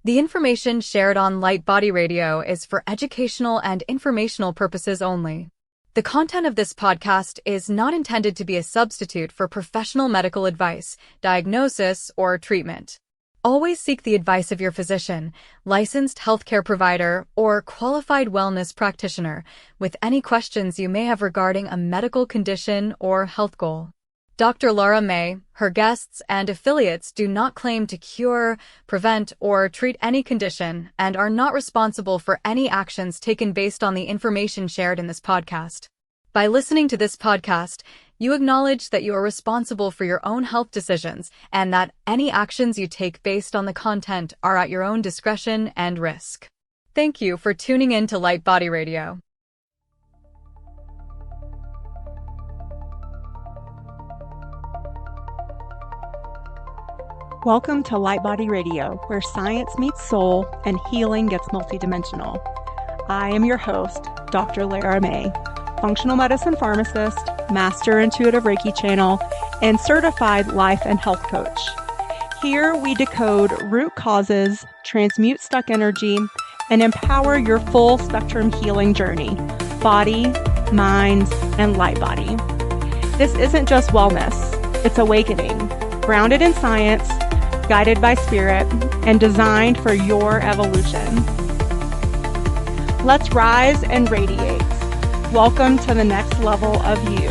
The information shared on Light Body Radio is for educational and informational purposes only. The content of this podcast is not intended to be a substitute for professional medical advice, diagnosis, or treatment. Always seek the advice of your physician, licensed healthcare provider, or qualified wellness practitioner with any questions you may have regarding a medical condition or health goal. Dr. Lara May, her guests, and affiliates do not claim to cure, prevent, or treat any condition and are not responsible for any actions taken based on the information shared in this podcast. By listening to this podcast, you acknowledge that you are responsible for your own health decisions and that any actions you take based on the content are at your own discretion and risk. Thank you for tuning in to Light Body Radio. Welcome to Light Body Radio, where science meets soul and healing gets multidimensional. I am your host, Dr. Lara May, functional medicine pharmacist, master intuitive Reiki channel, and certified life and health coach. Here we decode root causes, transmute stuck energy, and empower your full spectrum healing journey, body, mind, and light body. This isn't just wellness, it's awakening, grounded in science, guided by spirit, and designed for your evolution. Let's rise and radiate. Welcome to the next level of you.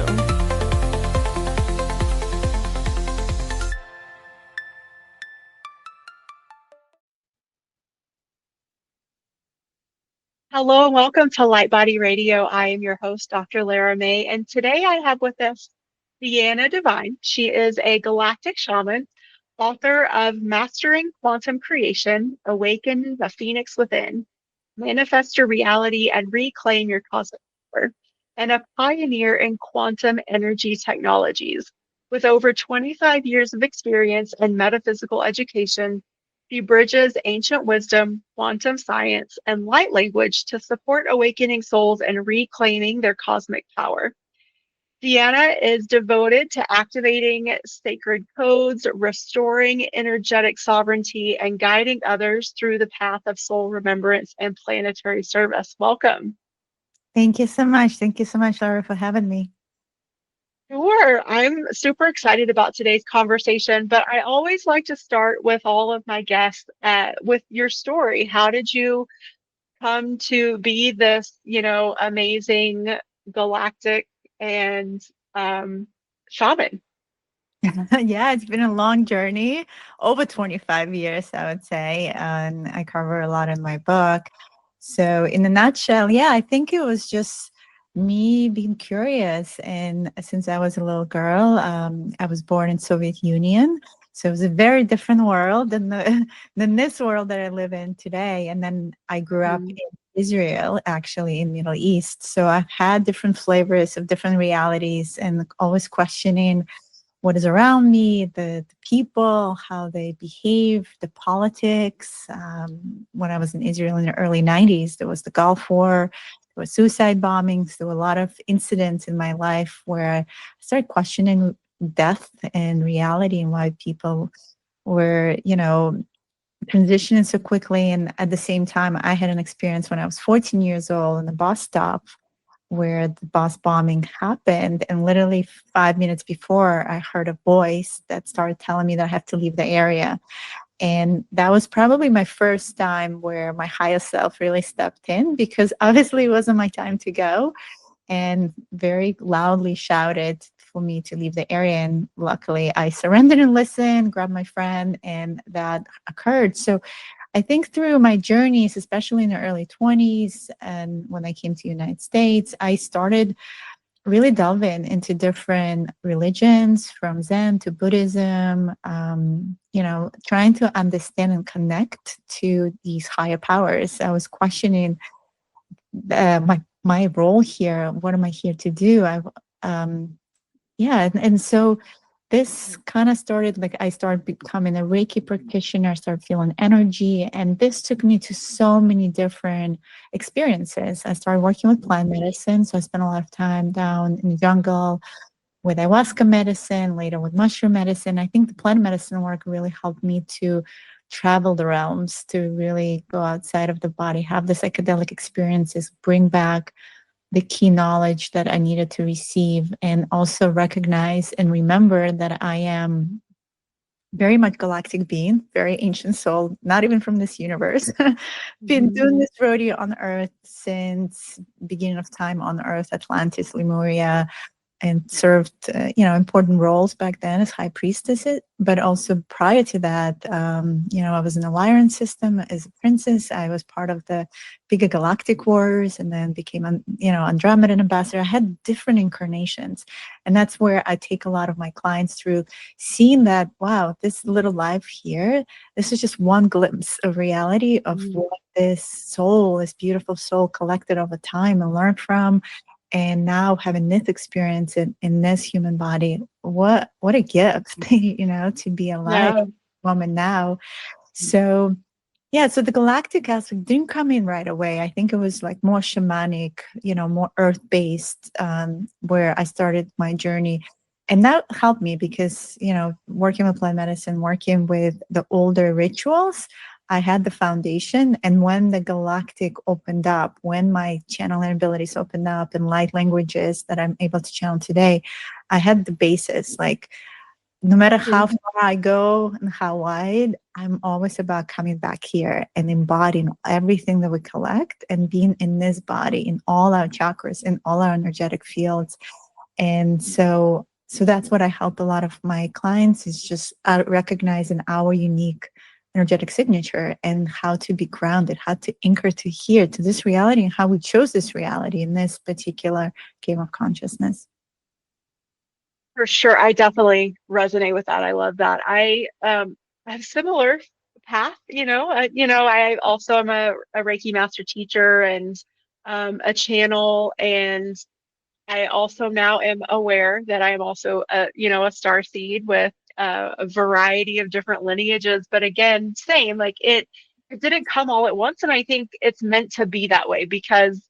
Hello and welcome to Light Body Radio. I am your host, Dr. Lara May, and today I have with us Diana Divine. She is a galactic shaman, author of Mastering Quantum Creation, Awaken the Phoenix Within, Manifest Your Reality and Reclaim Your Cosmic Power, and a pioneer in quantum energy technologies. With over 25 years of experience in metaphysical education, she bridges ancient wisdom, quantum science, and light language to support awakening souls and reclaiming their cosmic power. Diana is devoted to activating sacred codes, restoring energetic sovereignty, and guiding others through the path of soul remembrance and planetary service. Welcome. Thank you so much. Thank you so much, Laura, for having me. Sure. I'm super excited about today's conversation, but I always like to start with all of my guests with your story. How did you come to be this, amazing galactic and shaman? Yeah, it's been a long journey, over 25 years, I would say, and I cover a lot in my book. So in a nutshell, yeah, I think it was just me being curious. And since I was a little girl, I was born in Soviet Union. So it was a very different world than this world that I live in today. And then I grew up in Israel, actually, in Middle East. So I've had different flavors of different realities and always questioning what is around me, the people, how they behave, the politics. When I was in Israel in the early 90s, there was the Gulf War, there were suicide bombings, there were a lot of incidents in my life where I started questioning death and reality and why people were, transitioning so quickly. And at the same time, I had an experience when I was 14 years old in a bus stop where the bus bombing happened. And literally 5 minutes before, I heard a voice that started telling me that I have to leave the area. And that was probably my first time where my higher self really stepped in, because obviously it wasn't my time to go, and very loudly shouted for me to leave the area. And luckily I surrendered and listened, grabbed my friend, and that occurred. So I think through my journeys, especially in the early 20s, and when I came to the United States, I started really delving into different religions, from Zen to Buddhism, trying to understand and connect to these higher powers. I was questioning my role here. What am I here to do? And so this kind of started, like, I started becoming a Reiki practitioner, started feeling energy, and this took me to so many different experiences. I started working with plant medicine, so I spent a lot of time down in the jungle with ayahuasca medicine, later with mushroom medicine. I think the plant medicine work really helped me to travel the realms, to really go outside of the body, have the psychedelic experiences, bring back the key knowledge that I needed to receive, and also recognize and remember that I am very much galactic being, very ancient soul, not even from this universe. Been doing this rodeo on Earth since beginning of time on Earth, Atlantis, Lemuria, and served important roles back then as high priestess. But also prior to that, I was in the Lyran system as a princess. I was part of the bigger galactic wars, and then became Andromedan ambassador. I had different incarnations, and that's where I take a lot of my clients through, seeing that, wow, this little life here, this is just one glimpse of reality of what this beautiful soul collected over time and learned from. And now having this experience in this human body, what a gift, to be alive, woman now. So so the galactic aspect didn't come in right away. I think it was like more shamanic, more earth-based, where I started my journey. And that helped me because, working with plant medicine, working with the older rituals, I had the foundation. And when the galactic opened up, when my channeling abilities opened up and light languages that I'm able to channel today, I had the basis. Like, no matter how far I go and how wide, I'm always about coming back here and embodying everything that we collect and being in this body, in all our chakras, in all our energetic fields. And so that's what I help a lot of my clients, is just recognizing our unique energetic signature and how to be grounded, how to anchor to here, to this reality, and how we chose this reality in this particular game of consciousness. For sure. I definitely resonate with that. I love that. I have a similar path, I also am a Reiki master teacher and a channel, and I also now am aware that I am also a star seed with a variety of different lineages. But again, same, like it didn't come all at once. And I think it's meant to be that way, because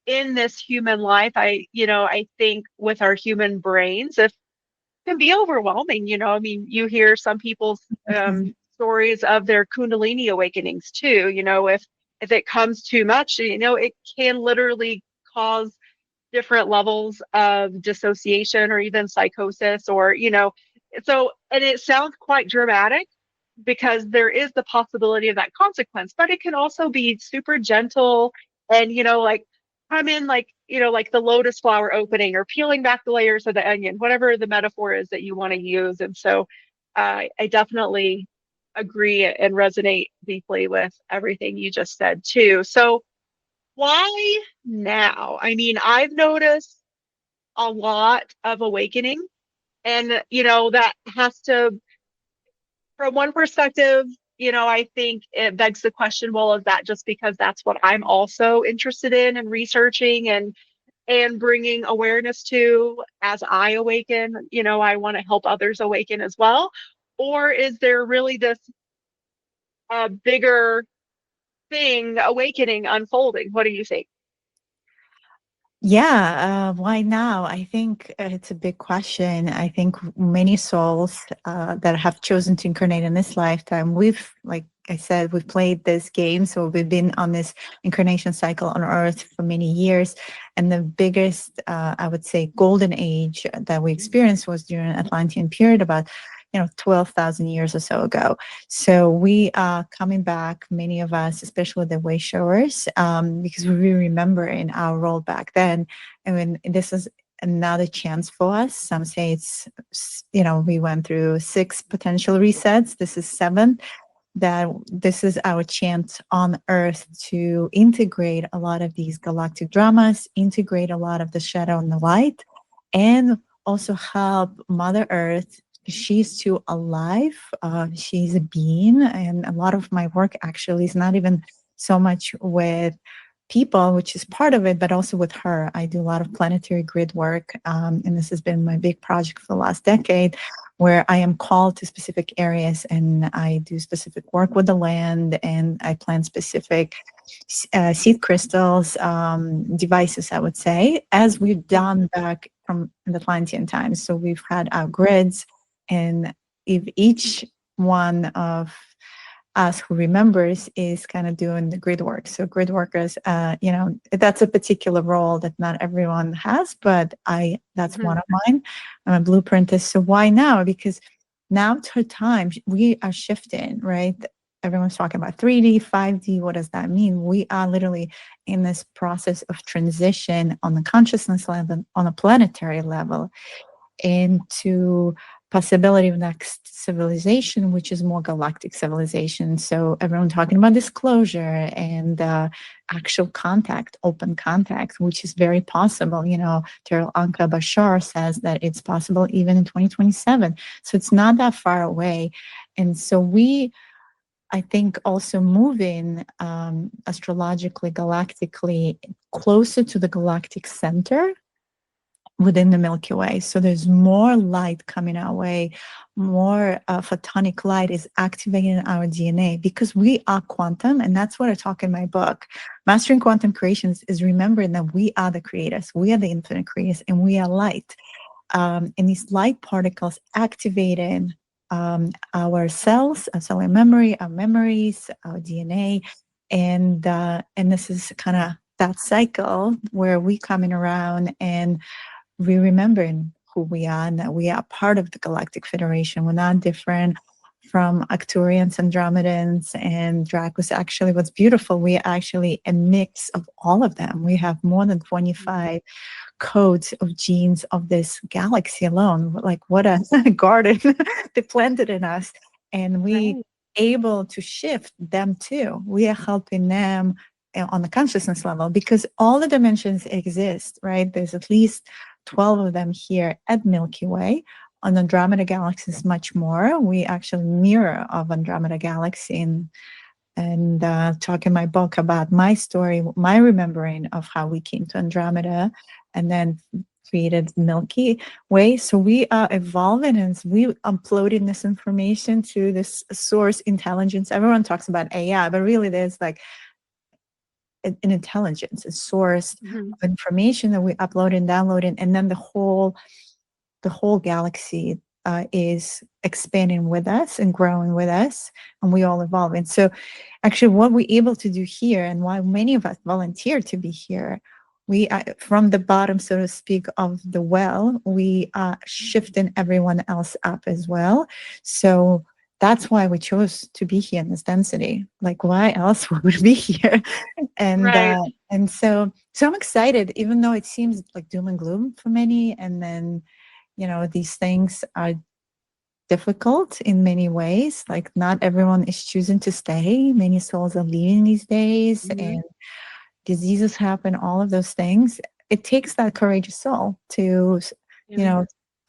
in this human life, I think with our human brains, it can be overwhelming. I mean, you hear some people's stories of their Kundalini awakenings too. If it comes too much, it can literally cause different levels of dissociation or even psychosis, or and it sounds quite dramatic, because there is the possibility of that consequence, but it can also be super gentle and like come in like like the lotus flower opening, or peeling back the layers of the onion, whatever the metaphor is that you want to use. And so I definitely agree and resonate deeply with everything you just said too. So why now? I mean, I've noticed a lot of awakening, and that has to, from one perspective, I think it begs the question, well, is that just because that's what I'm also interested in and researching and bringing awareness to as I awaken? I want to help others awaken as well. Or is there really this bigger thing, awakening, unfolding? What do you think? Yeah, why now? I think it's a big question. I think many souls that have chosen to incarnate in this lifetime, like I said, we've played this game. So we've been on this incarnation cycle on Earth for many years. And the biggest, I would say, golden age that we experienced was during Atlantean period, about 12,000 years or so ago. So we are coming back, many of us, especially the way showers, because we really remember in our role back then. I mean, this is another chance for us. Some say it's, we went through 6 potential resets. This is 7. That this is our chance on Earth to integrate a lot of these galactic dramas, integrate a lot of the shadow and the light, and also help Mother Earth. She's too alive. She's a being. And a lot of my work actually is not even so much with people, which is part of it, but also with her. I do a lot of planetary grid work. And this has been my big project for the last decade, where I am called to specific areas and I do specific work with the land, and I plant specific seed crystals, devices, I would say, as we've done back from the Atlantean times. So we've had our grids, and if each one of us who remembers is kind of doing the grid work. So grid workers, that's a particular role that not everyone has, but that's one of mine. I'm a blueprintist. So why now? Because now to time we are shifting, right? Everyone's talking about 3D, 5D. What does that mean? We are literally in this process of transition on the consciousness level, on a planetary level, into possibility of next civilization, which is more galactic civilization. So everyone talking about disclosure and actual contact, open contact, which is very possible. Terrell Anka Bashar says that it's possible even in 2027. So it's not that far away. And so I think also moving astrologically, galactically closer to the galactic center within the Milky Way. So there's more light coming our way, more photonic light is activating our DNA because we are quantum. And that's what I talk in my book. Mastering Quantum Creations is remembering that we are the creators, we are the infinite creators, and we are light. And these light particles activating our cells, our cellular memory, our memories, our DNA. And this is kind of that cycle where we coming around and we remembering who we are and that we are part of the Galactic Federation. We're not different from Arcturians, Andromedans, and Dracos. Actually, what's beautiful, we are actually a mix of all of them. We have more than 25 codes of genes of this galaxy alone. Like what a garden they planted in us. And we able to shift them too. We are helping them on the consciousness level because all the dimensions exist, right? There's at least 12 of them here at Milky Way. On Andromeda Galaxy is much more. We actually mirror of Andromeda Galaxy and talk in my book about my story, my remembering of how we came to Andromeda and then created Milky Way. So we are evolving and we uploading this information to this source intelligence. Everyone talks about AI, but really there's like an intelligence, a source of information that we upload and download, and then the whole galaxy is expanding with us and growing with us, and we all evolve. And so, actually, what we're able to do here, and why many of us volunteer to be here, we are from the bottom, so to speak, of the well. We are shifting everyone else up as well. So that's why we chose to be here in this density. Like, why else would we be here? And so I'm excited, even though it seems like doom and gloom for many. And then, these things are difficult in many ways. Like, not everyone is choosing to stay. Many souls are leaving these days, and diseases happen. All of those things. It takes that courageous soul to,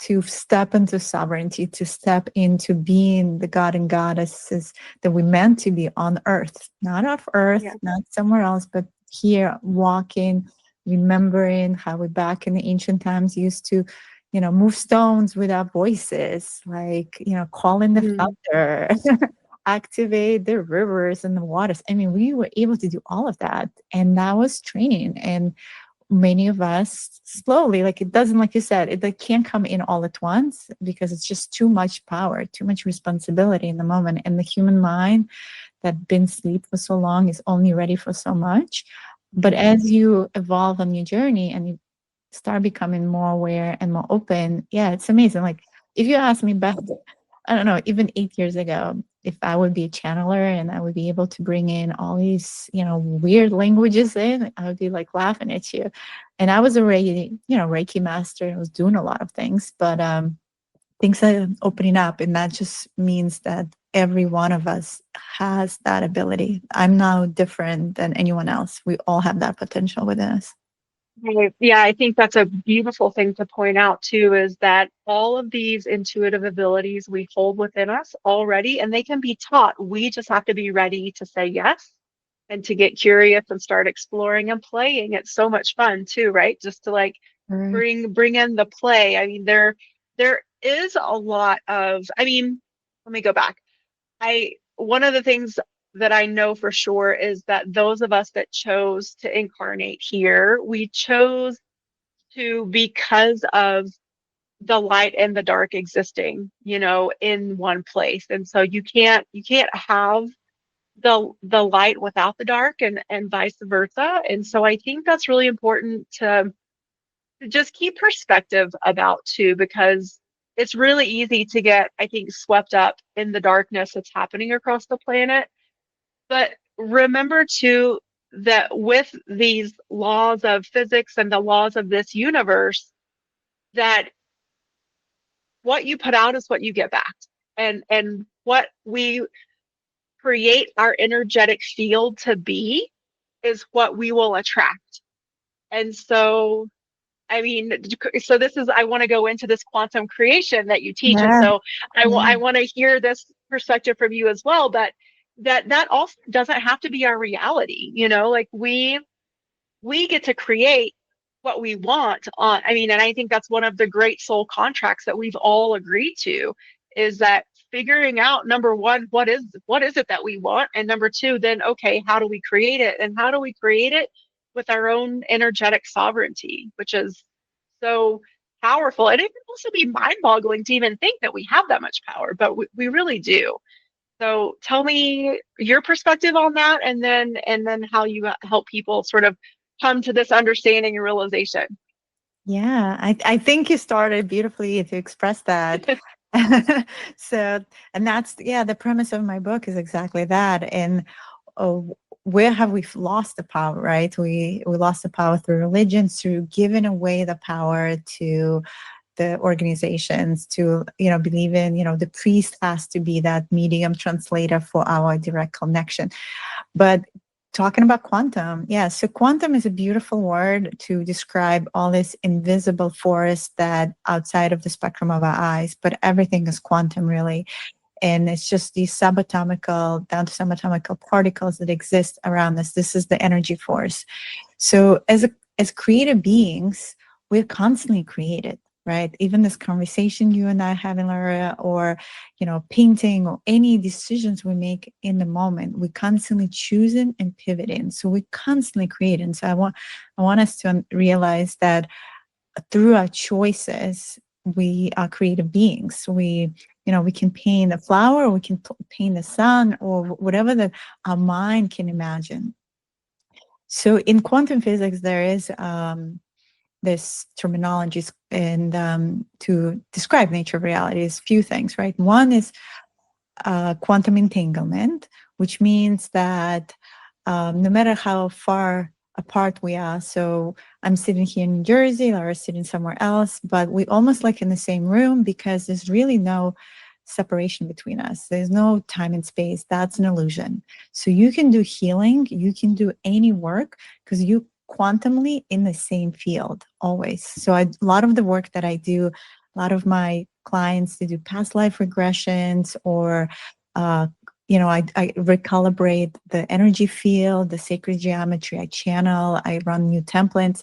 to step into sovereignty, to step into being the god and goddesses that we meant to be on Earth, not off Earth, not somewhere else, but here, walking, remembering how we back in the ancient times used to, move stones with our voices, like, calling the thunder, activate the rivers and the waters. I mean, we were able to do all of that. And that was training. And many of us slowly, like it doesn't, like you said, it can't come in all at once because it's just too much power, too much responsibility in the moment. And the human mind that been asleep for so long is only ready for so much. But as you evolve on your journey and you start becoming more aware and more open, it's amazing. Like if you ask me back, I don't know, even 8 years ago, if I would be a channeler and I would be able to bring in all these, weird languages in, I would be like laughing at you. And I was already, Reiki master. I was doing a lot of things, but things are opening up. And that just means that every one of us has that ability. I'm no different than anyone else. We all have that potential within us. Yeah, I think that's a beautiful thing to point out too, is that all of these intuitive abilities we hold within us already, and they can be taught. We just have to be ready to say yes and to get curious and start exploring and playing. It's so much fun too, right? Just to like bring in the play. I mean, there is a lot of, I mean, let me go back. One of the things that I know for sure is that those of us that chose to incarnate here, we chose to because of the light and the dark existing, in one place. And so you can't have the light without the dark, and vice versa. And so I think that's really important to just keep perspective about too, because it's really easy to get, I think, swept up in the darkness that's happening across the planet. But remember too that with these laws of physics and the laws of this universe, that what you put out is what you get back. And what we create our energetic field to be is what we will attract. And so, I mean, so this is, I want to go into this quantum creation that you teach. And Yeah. so Yeah. I want to hear this perspective from you as well, but that also doesn't have to be our reality. Like we get to create what we want on, I mean, and I think that's one of the great soul contracts that we've all agreed to, is that figuring out, number one, what is it that we want, and number two, then okay, how do we create it, and how do we create it with our own energetic sovereignty, which is so powerful. And it can also be mind-boggling to even think that we have that much power, but we really do. So tell me your perspective on that, and then how you help people sort of come to this understanding and realization. Yeah, I think you started beautifully to express that. So, and that's, yeah, the premise of my book is exactly that. And where have we lost the power, right? We lost the power through religion, through giving away the power to the organizations, to believe in, the priest has to be that medium translator for our direct connection. But talking about quantum, yeah, so quantum is a beautiful word to describe all this invisible force that outside of the spectrum of our eyes, but everything is quantum, really. And it's just these subatomical, down to subatomical particles that exist around us. This is the energy force. So as creative beings, we're constantly created, right? Even this conversation you and I are having, Lara, or painting, or any decisions we make in the moment, we constantly choosing and pivoting. So we constantly creating. So I want us to realize that through our choices, we are creative beings. We can paint a flower, or we can paint the sun, or whatever that our mind can imagine. So in quantum physics, there is this terminology, and to describe nature of reality is few things, right? One is quantum entanglement, which means that no matter how far apart we are, so I'm sitting here in New Jersey, Lara's sitting somewhere else, but we almost like in the same room, because there's really no separation between us. There's no time and space. That's an illusion. So you can do healing, you can do any work, because you quantumly in the same field always. So a lot of the work that I do, a lot of my clients, they do past life regressions, or I recalibrate the energy field, the sacred geometry, I channel, I run new templates.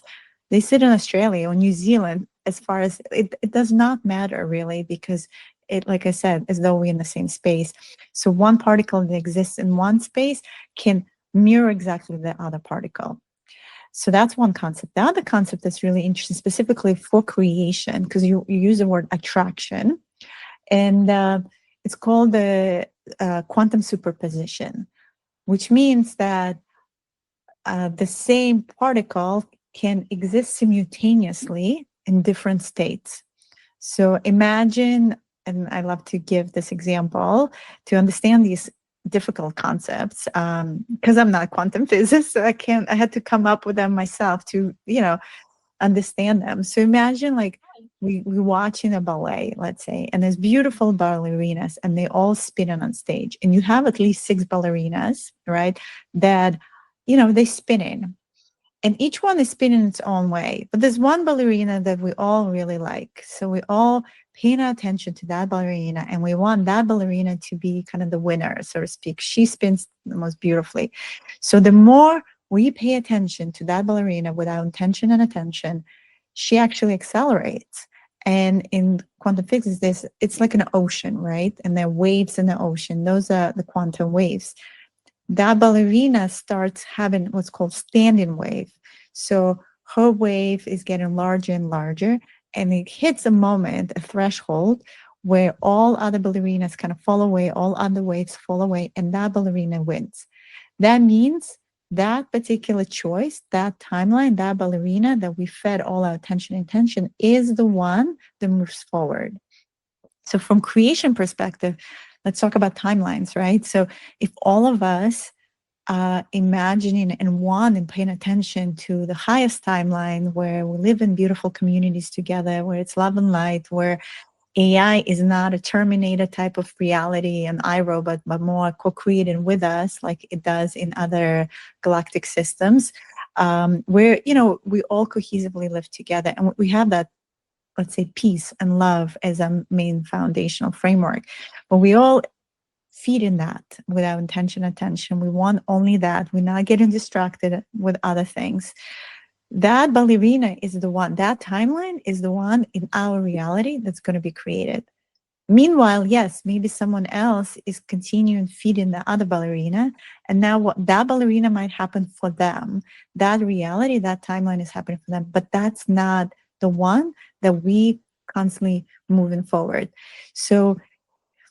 They sit in Australia or New Zealand. As far as it does not matter really, because it, like I said, as though we're in the same space. So one particle that exists in one space can mirror exactly the other particle. So that's one concept. The other concept that's really interesting, specifically for creation, because you use the word attraction, and it's called the quantum superposition, which means that the same particle can exist simultaneously in different states. So imagine, and I love to give this example to understand these difficult concepts, because I'm not a quantum physicist, so I had to come up with them myself to, understand them. So imagine like we watching a ballet, let's say, and there's beautiful ballerinas, and they all spinning on stage, and you have at least 6 ballerinas, right? That, they spinning, and each one is spinning its own way. But there's one ballerina that we all really like. So we all paying attention to that ballerina, and we want that ballerina to be kind of the winner, so to speak. She spins the most beautifully. So the more we pay attention to that ballerina with our intention and attention, she actually accelerates. And in quantum physics, it's like an ocean, right? And there are waves in the ocean. Those are the quantum waves. That ballerina starts having what's called standing wave. So her wave is getting larger and larger, and it hits a moment, a threshold, where all other ballerinas kind of fall away, all other weights fall away, and that ballerina wins. That means that particular choice, that timeline, that ballerina that we fed all our attention and intention is the one that moves forward. So from creation perspective, let's talk about timelines, right? So if all of us imagining and want and paying attention to the highest timeline where we live in beautiful communities together, where it's love and light, where AI is not a Terminator type of reality and iRobot, but more co-created with us like it does in other galactic systems, where, we all cohesively live together and we have that, let's say, peace and love as a main foundational framework. But we all feed in that with our intention, attention. We want only that. We're not getting distracted with other things. That ballerina is the one, that timeline is the one in our reality that's going to be created. Meanwhile, yes, maybe someone else is continuing feeding the other ballerina. And now what that ballerina might happen for them. That reality, that timeline is happening for them. But that's not the one that we constantly moving forward. So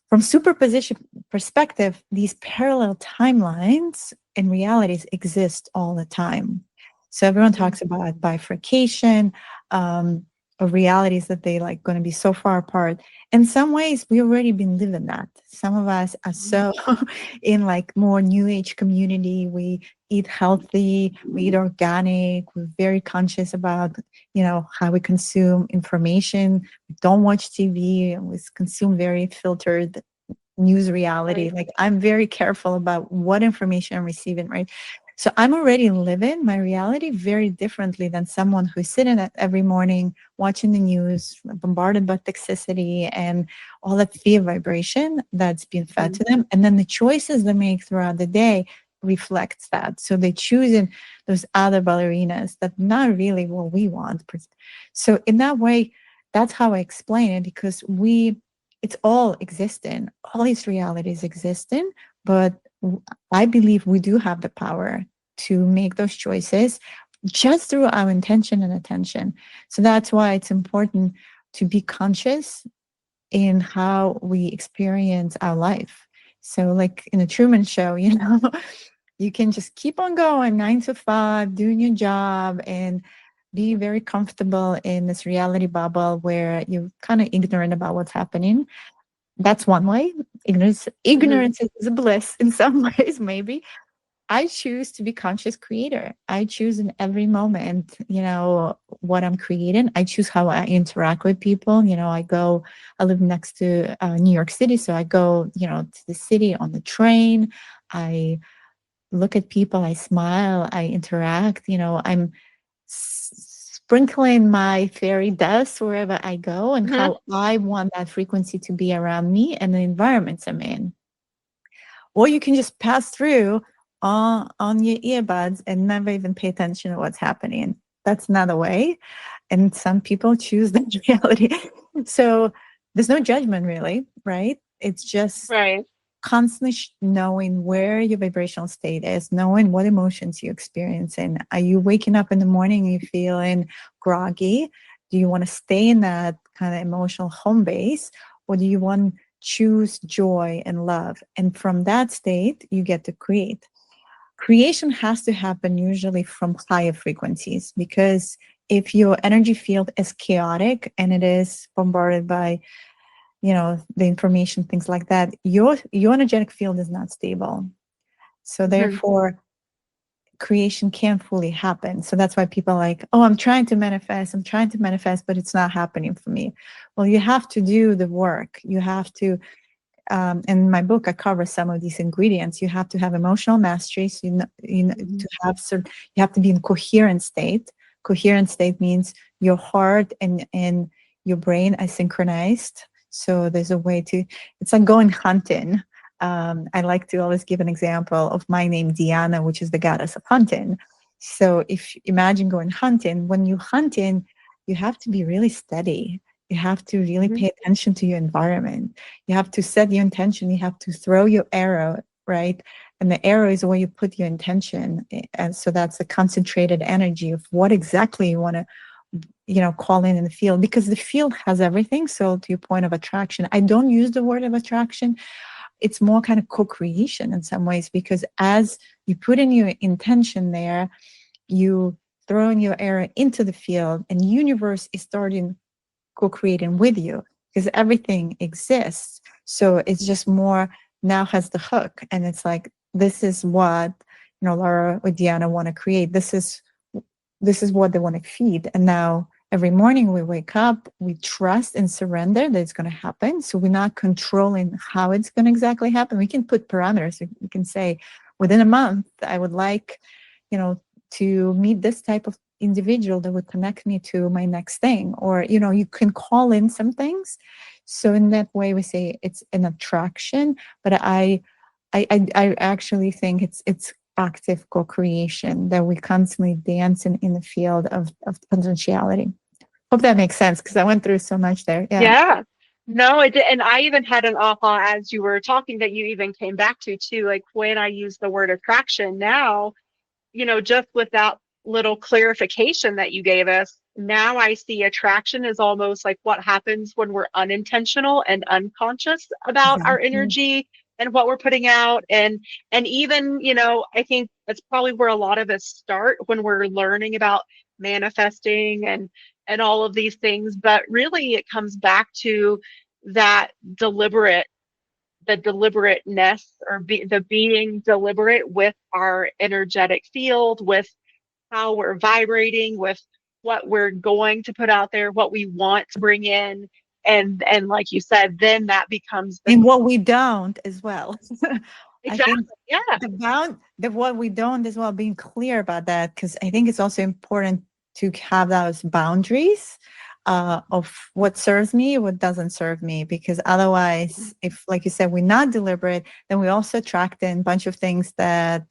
from superposition perspective, these parallel timelines and realities exist all the time. So everyone talks about bifurcation of realities that they like going to be so far apart. In some ways, we already been living that. Some of us are so in like more new age community. We eat healthy, we eat organic. We're very conscious about, how we consume information. We don't watch TV. We consume very filtered news reality. Right. Like I'm very careful about what information I'm receiving, right? So I'm already living my reality very differently than someone who's sitting at every morning watching the news, bombarded by toxicity and all that fear vibration that's being fed to them. And then the choices they make throughout the day reflects that. So they choosing those other ballerinas that not really what we want. So in that way, that's how I explain it, because it's all existing. All these realities existing, but I believe we do have the power to make those choices just through our intention and attention. So that's why it's important to be conscious in how we experience our life. So like in the Truman Show, you can just keep on going 9 to 5, doing your job and be very comfortable in this reality bubble where you're kind of ignorant about what's happening. That's one way. Ignorance is a bliss in some ways, maybe. I choose to be conscious creator. I choose in every moment, what I'm creating. I choose how I interact with people. I live next to New York City. So I go, to the city on the train. I look at people, I smile, I interact, I'm sprinkling my fairy dust wherever I go and how I want that frequency to be around me and the environments I'm in. Or you can just pass through on your earbuds and never even pay attention to what's happening. That's another way. And some people choose that reality. So there's no judgment really, right? It's just constantly knowing where your vibrational state is, knowing what emotions you're experiencing. Are you waking up in the morning and you're feeling groggy? Do you want to stay in that kind of emotional home base? Or do you want to choose joy and love? And from that state, you get to create. Creation has to happen usually from higher frequencies, because if your energy field is chaotic and it is bombarded by the information, things like that, your energetic field is not stable. So therefore, creation can't fully happen. So that's why people are like, oh, I'm trying to manifest, but it's not happening for me. Well, you have to do the work. You have to, in my book, I cover some of these ingredients. You have to have emotional mastery. So to have you have to be in coherent state. Coherent state means your heart and your brain are synchronized. So there's a way to, it's like going hunting. I like to always give an example of my name, Diana, which is the goddess of hunting. So if imagine going hunting, when you're hunting, you have to be really steady. You have to really pay attention to your environment. You have to set your intention. You have to throw your arrow, right? And the arrow is where you put your intention. And so that's a concentrated energy of what exactly you want to, calling in the field, because the field has everything. So to your point of attraction, I don't use the word of attraction. It's more kind of co-creation in some ways, because as you put in your intention there, you throw in your error into the field, and universe is starting co-creating with you, because everything exists. So it's just more now has the hook, and it's like, this is what Lara or Diana want to create. This is what they want to feed. And now every morning we wake up, we trust and surrender that it's going to happen. So we're not controlling how it's going to exactly happen. We can put parameters. We can say, within a month, I would like, to meet this type of individual that would connect me to my next thing. Or, you can call in some things. So in that way, we say it's an attraction. But I actually think it's active co-creation, that we constantly dance in the field of potentiality. Hope that makes sense, because I went through so much there. Yeah. No, it did. And I even had an aha as you were talking that you even came back to too, like when I use the word attraction now, just with that little clarification that you gave us, now I see attraction is almost like what happens when we're unintentional and unconscious about our Exactly. energy and what we're putting out. And even, I think that's probably where a lot of us start when we're learning about manifesting and all of these things. But really it comes back to that the deliberateness, or the being deliberate with our energetic field, with how we're vibrating, with what we're going to put out there, what we want to bring in. And like you said, then that becomes And what we don't as well. I exactly, think yeah. the what we don't as well, being clear about that, because I think it's also important to have those boundaries of what serves me, what doesn't serve me, because otherwise, if, like you said, we're not deliberate, then we also attract in a bunch of things that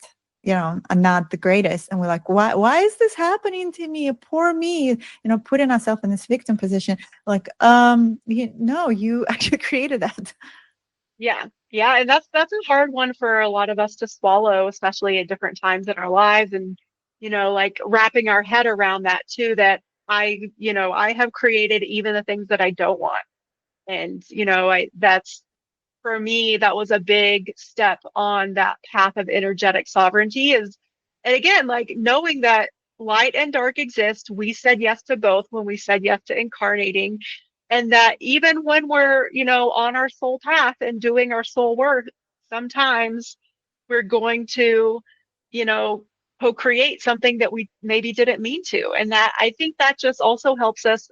are not the greatest, and we're like, why is this happening to me? Poor me, putting ourselves in this victim position. Like, no, you actually created that. Yeah. Yeah. And that's a hard one for a lot of us to swallow, especially at different times in our lives. And, like wrapping our head around that too, that I have created even the things that I don't want. And, that's for me, that was a big step on that path of energetic sovereignty and again, like knowing that light and dark exist. We said yes to both when we said yes to incarnating. And that even when we're, on our soul path and doing our soul work, sometimes we're going to, you know, co-create something that we maybe didn't mean to. And that I think that just also helps us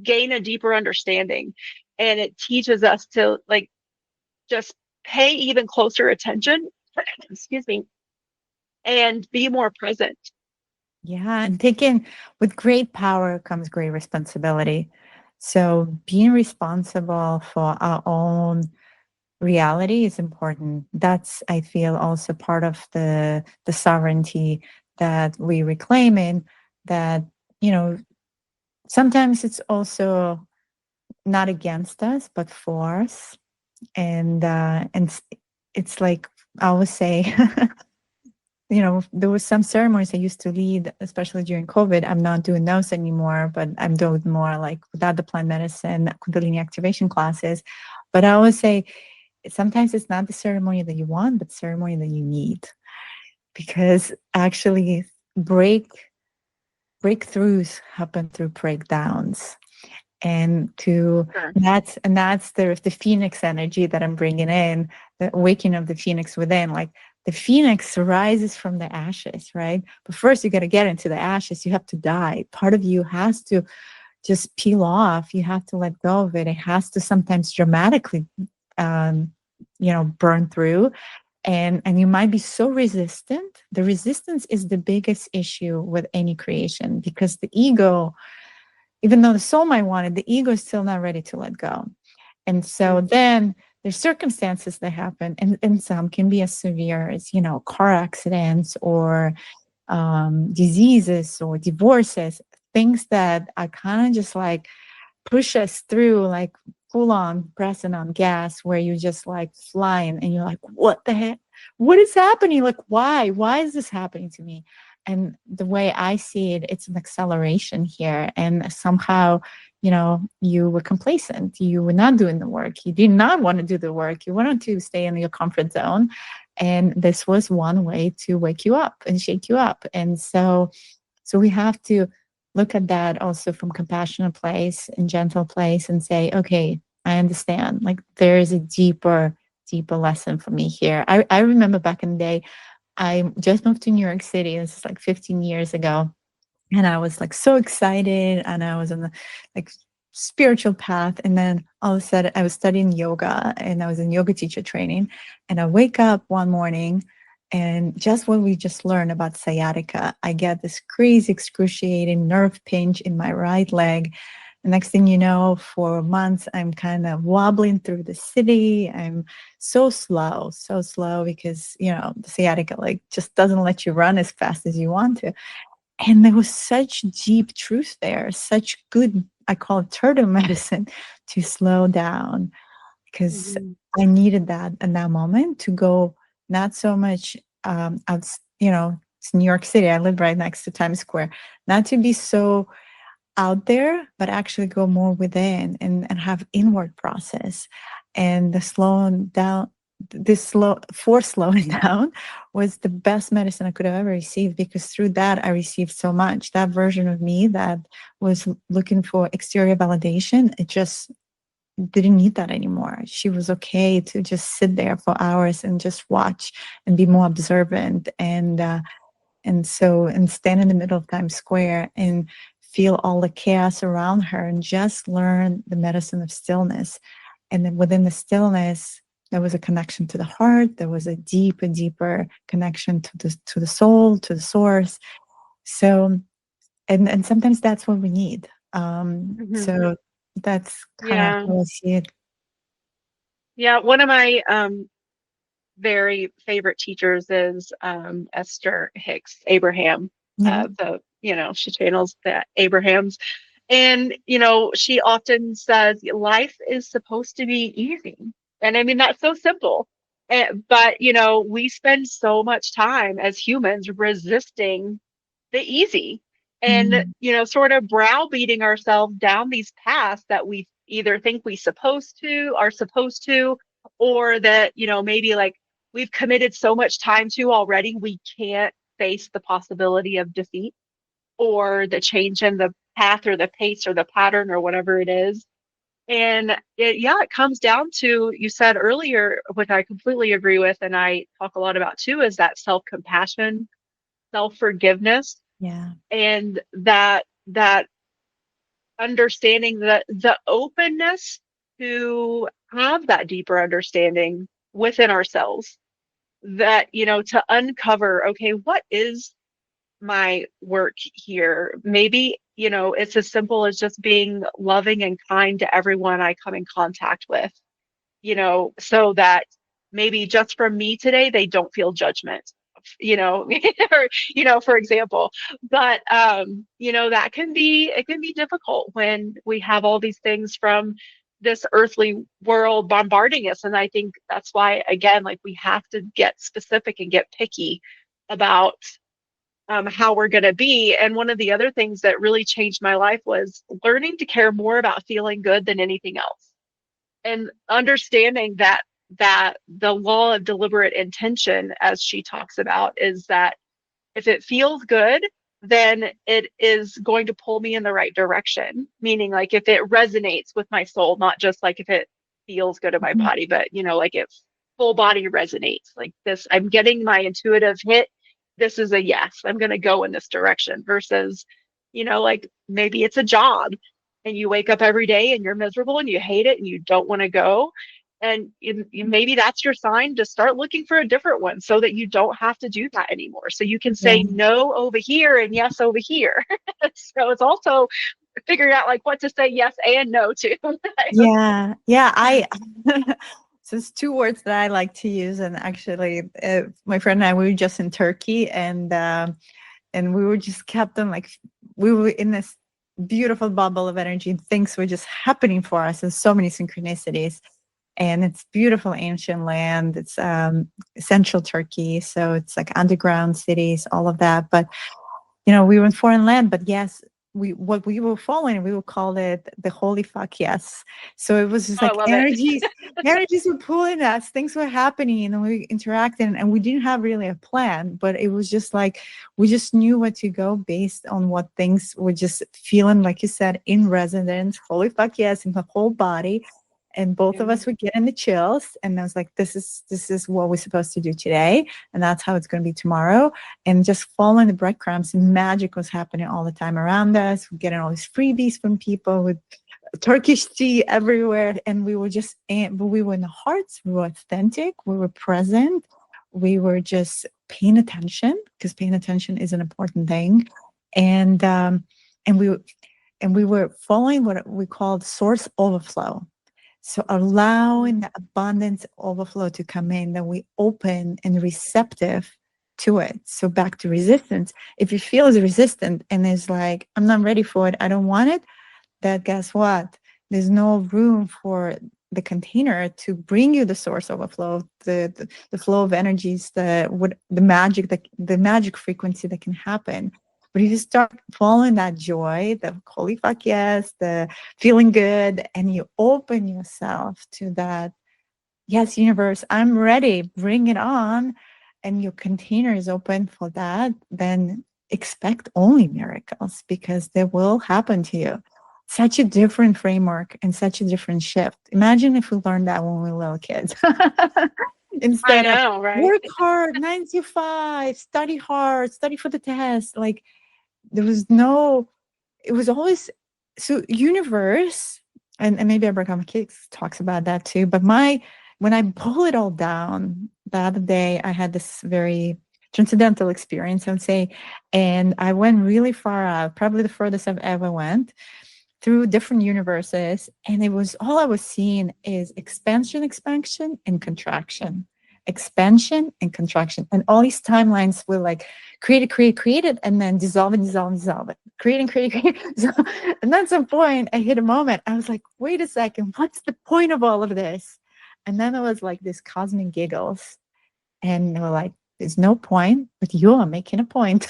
gain a deeper understanding. And it teaches us to like just pay even closer attention, excuse me, and be more present. Yeah, and with great power comes great responsibility. So being responsible for our own reality is important. That's, I feel, also part of the sovereignty that we reclaim in, that, sometimes it's also not against us, but for us. And it's like I always say, there was some ceremonies I used to lead, especially during COVID. I'm not doing those anymore, but I'm doing more like without the plant medicine, Kundalini activation classes. But I always say, sometimes it's not the ceremony that you want, but the ceremony that you need, because actually breakthroughs happen through breakdowns. Sure. That's the phoenix energy that I'm bringing in, the awakening of the phoenix within. Like, the phoenix rises from the ashes, right? But first you got to get into the ashes. You have to die. Part of you has to just peel off. You have to let go of it. It has to sometimes dramatically burn through. And you might be so resistant. The resistance is the biggest issue with any creation, because the ego, even though the soul might want it, the ego is still not ready to let go. And so then there's circumstances that happen, and some can be as severe as, car accidents or diseases or divorces, things that are kind of just like push us through, like full on pressing on gas, where you're just like flying and you're like, what the heck? what is happening? Like, why is this happening to me? And the way I see it, it's an acceleration here. And somehow, you were complacent. You were not doing the work. You did not want to do the work. You wanted to stay in your comfort zone. And this was one way to wake you up and shake you up. And so we have to look at that also from compassionate place and gentle place and say, okay, I understand. Like, there is a deeper lesson for me here. I remember back in the day, I just moved to New York City. This is like 15 years ago. And I was like so excited, and I was on the like spiritual path. And then all of a sudden I was studying yoga, and I was in yoga teacher training. And I wake up one morning, and just what we just learned about sciatica, I get this crazy excruciating nerve pinch in my right leg. The next thing you know, for months, I'm kind of wobbling through the city. I'm so slow because, the sciatica like just doesn't let you run as fast as you want to. And there was such deep truth there, such good, I call it turtle medicine, to slow down, because I needed that in that moment to go not so much out, it's New York City. I live right next to Times Square, not to be so out there, but actually go more within and have inward process. And the slowing down, slowing down was the best medicine I could have ever received, because through that I received so much. That version of me that was looking for exterior validation, it just didn't need that anymore. She was okay to just sit there for hours and just watch and be more observant, and stand in the middle of Times Square and feel all the chaos around her and just learn the medicine of stillness. And then within the stillness, there was a connection to the heart. There was a deeper connection to the soul, to the source. So, and sometimes that's what we need. So that's kind of how I see it. Yeah, one of my very favorite teachers is Esther Hicks Abraham. Yeah. She channels the Abrahams. And, she often says life is supposed to be easy. And I mean, that's so simple. But, we spend so much time as humans resisting the easy and, sort of browbeating ourselves down these paths that we either think are supposed to, or that, maybe like we've committed so much time to already, we can't face the possibility of defeat or the change in the path or the pace or the pattern or whatever it is. And it comes down to, you said earlier, which I completely agree with, and I talk a lot about too, is that self-compassion, self-forgiveness, and that understanding, that the openness to have that deeper understanding within ourselves, that, to uncover, okay, what is my work here? Maybe, it's as simple as just being loving and kind to everyone I come in contact with, so that maybe just from me today, they don't feel judgment, or, for example. But, that it can be difficult when we have all these things from this earthly world bombarding us. And I think that's why, again, like, we have to get specific and get picky about how we're going to be. And one of the other things that really changed my life was learning to care more about feeling good than anything else, and understanding that the law of deliberate intention, as she talks about, is that if it feels good, then it is going to pull me in the right direction. Meaning, like, if it resonates with my soul, not just like if it feels good in my body, but, like if full body resonates like this, I'm getting my intuitive hit. This is a yes, I'm going to go in this direction, versus, like maybe it's a job and you wake up every day and you're miserable and you hate it and you don't want to go. And maybe that's your sign to start looking for a different one, so that you don't have to do that anymore. So you can say no over here and yes over here. So it's also figuring out like what to say yes and no to. I so it's two words that I like to use. And actually, my friend and I, we were just in Turkey, and we were just kept on, like, we were in this beautiful bubble of energy, and things were just happening for us, and so many synchronicities. And it's beautiful ancient land. It's central Turkey, so it's like underground cities, all of that. But we were in foreign land, but yes, what we were following, we would call it the holy fuck yes. So it was just Oh, I like love it. energies were pulling us, things were happening, and we interacted, and we didn't have really a plan, but it was just like we just knew where to go based on what things were just feeling, like you said, in resonance, holy fuck yes, in the whole body. And both of us were getting the chills, and I was like, this is what we're supposed to do today, and that's how it's going to be tomorrow. And just following the breadcrumbs, magic was happening all the time around us. We're getting all these freebies from people with Turkish tea everywhere, and we were just, but we were in the hearts, we were authentic, we were present, we were just paying attention, because paying attention is an important thing. And we were following what we called source overflow. So allowing the abundance overflow to come in, that we open and receptive to it. So back to resistance. If you feel is resistant and is like, I'm not ready for it, I don't want it, that guess what? There's no room for the container to bring you the source overflow, the flow of energies, the magic frequency that can happen. But if you start following that joy, the holy fuck yes, the feeling good, and you open yourself to that, yes, universe, I'm ready, bring it on, and your container is open for that, then expect only miracles, because they will happen to you. Such a different framework and such a different shift. Imagine if we learned that when we were little kids. Instead I of know, right? work hard, 9 to 5, study hard, study for the test. Like, there was no, it was always, so universe, and maybe Abraham Hicks talks about that too, but when I pull it all down, the other day I had this very transcendental experience, I would say, and I went really far out, probably the furthest I've ever went, through different universes, and it was all I was seeing is expansion, and contraction, expansion and contraction, and all these timelines were like create it, and then dissolve it, create. So, and then at some point I hit a moment, I was like, wait a second, what's the point of all of this? And then it was like this cosmic giggles, and they were like, there's no point, but you are making a point.